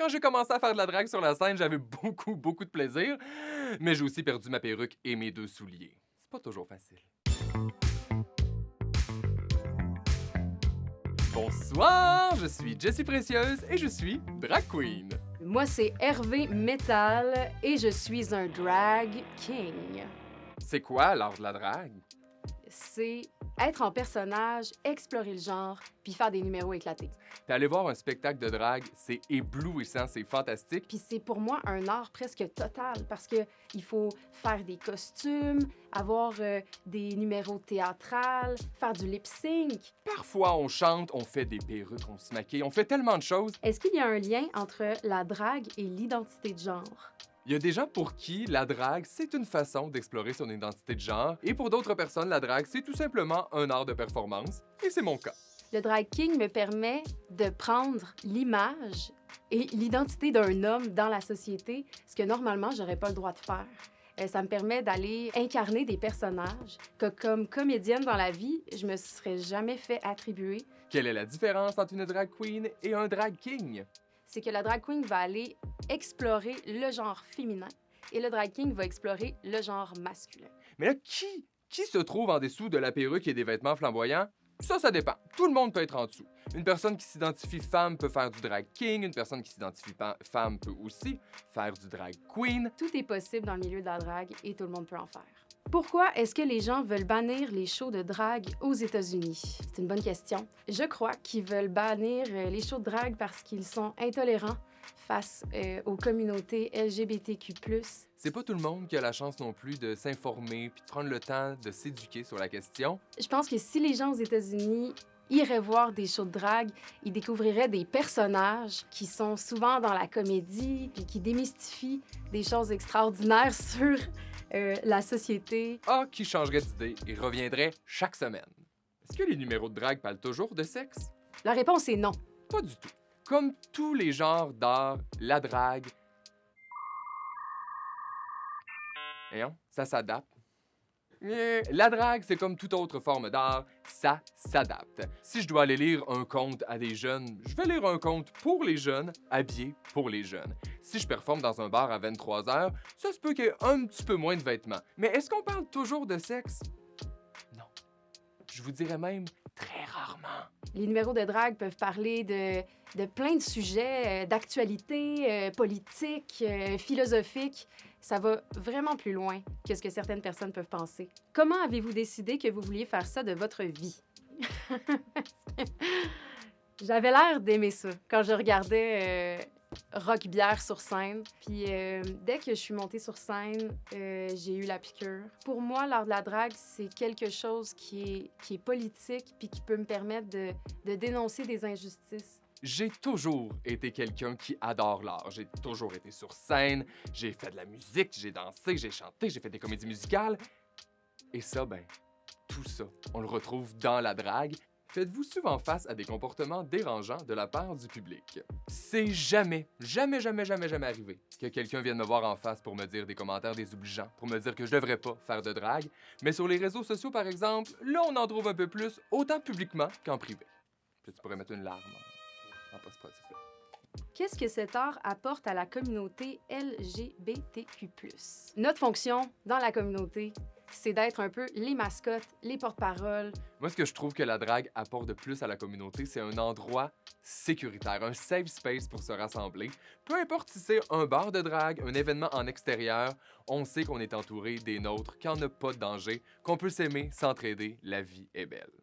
Quand j'ai commencé à faire de la drague sur la scène, j'avais beaucoup de plaisir, mais j'ai aussi perdu ma perruque et mes 2 souliers. C'est pas toujours facile. Bonsoir, je suis Jessie Précieuse et je suis drag queen. Moi, c'est Hervé Metal et je suis un drag king. C'est quoi l'art de la drague? C'est être en personnage, explorer le genre, puis faire des numéros éclatés. Puis aller voir un spectacle de drague, c'est éblouissant, c'est fantastique. Puis c'est pour moi un art presque total parce que il faut faire des costumes, avoir des numéros théâtrales, faire du lip-sync. Parfois, on chante, on fait des perruques, on se maquille, on fait tellement de choses. Est-ce qu'il y a un lien entre la drague et l'identité de genre? Il y a des gens pour qui la drague, c'est une façon d'explorer son identité de genre, et pour d'autres personnes, la drague, c'est tout simplement un art de performance, et c'est mon cas. Le drag king me permet de prendre l'image et l'identité d'un homme dans la société, ce que normalement, j'aurais pas le droit de faire. Ça me permet d'aller incarner des personnages que, comme comédienne dans la vie, je me serais jamais fait attribuer. Quelle est la différence entre une drag queen et un drag king? C'est que la drag queen va aller explorer le genre féminin et le drag king va explorer le genre masculin. Mais là, qui se trouve en dessous de la perruque et des vêtements flamboyants? Ça dépend. Tout le monde peut être en dessous. Une personne qui s'identifie femme peut faire du drag king, une personne qui s'identifie femme peut aussi faire du drag queen. Tout est possible dans le milieu de la drague et tout le monde peut en faire. Pourquoi est-ce que les gens veulent bannir les shows de drague aux États-Unis? C'est une bonne question. Je crois qu'ils veulent bannir les shows de drague parce qu'ils sont intolérants face aux communautés LGBTQ+. C'est pas tout le monde qui a la chance non plus de s'informer puis de prendre le temps de s'éduquer sur la question. Je pense que si les gens aux États-Unis iraient voir des shows de drague, ils découvriraient des personnages qui sont souvent dans la comédie et qui démystifient des choses extraordinaires sur la société. Qui changerait d'idée et reviendrait chaque semaine. Est-ce que les numéros de drague parlent toujours de sexe? La réponse est non. Pas du tout. Comme tous les genres d'art, la drague... Voyons, ça s'adapte. La drague, c'est comme toute autre forme d'art, ça s'adapte. Si je dois aller lire un conte à des jeunes, je vais lire un conte pour les jeunes, habillé pour les jeunes. Si je performe dans un bar à 23 heures, ça se peut qu'il y ait un petit peu moins de vêtements. Mais est-ce qu'on parle toujours de sexe? Non. Je vous dirais même très rarement. Les numéros de drague peuvent parler de plein de sujets, d'actualité, politique, philosophique. Ça va vraiment plus loin que ce que certaines personnes peuvent penser. Comment avez-vous décidé que vous vouliez faire ça de votre vie? J'avais l'air d'aimer ça quand je regardais Rock Bière sur scène. Puis dès que je suis montée sur scène, j'ai eu la piqûre. Pour moi, l'art de la drague, c'est quelque chose qui est politique puis qui peut me permettre de dénoncer des injustices. J'ai toujours été quelqu'un qui adore l'art. J'ai toujours été sur scène, j'ai fait de la musique, j'ai dansé, j'ai chanté, j'ai fait des comédies musicales. Et ça, tout ça, on le retrouve dans la drague. Faites-vous souvent face à des comportements dérangeants de la part du public? C'est jamais arrivé que quelqu'un vienne me voir en face pour me dire des commentaires désobligeants, pour me dire que je devrais pas faire de drague. Mais sur les réseaux sociaux, par exemple, là, on en trouve un peu plus, autant publiquement qu'en privé. Puis tu pourrais mettre une larme en post-production. Qu'est-ce que cet art apporte à la communauté LGBTQ+. Notre fonction dans la communauté, c'est d'être un peu les mascottes, les porte-paroles. Moi, ce que je trouve que la drague apporte de plus à la communauté, c'est un endroit sécuritaire, un safe space pour se rassembler. Peu importe si c'est un bar de drague, un événement en extérieur, on sait qu'on est entouré des nôtres, qu'il n'y en a pas de danger, qu'on peut s'aimer, s'entraider, la vie est belle.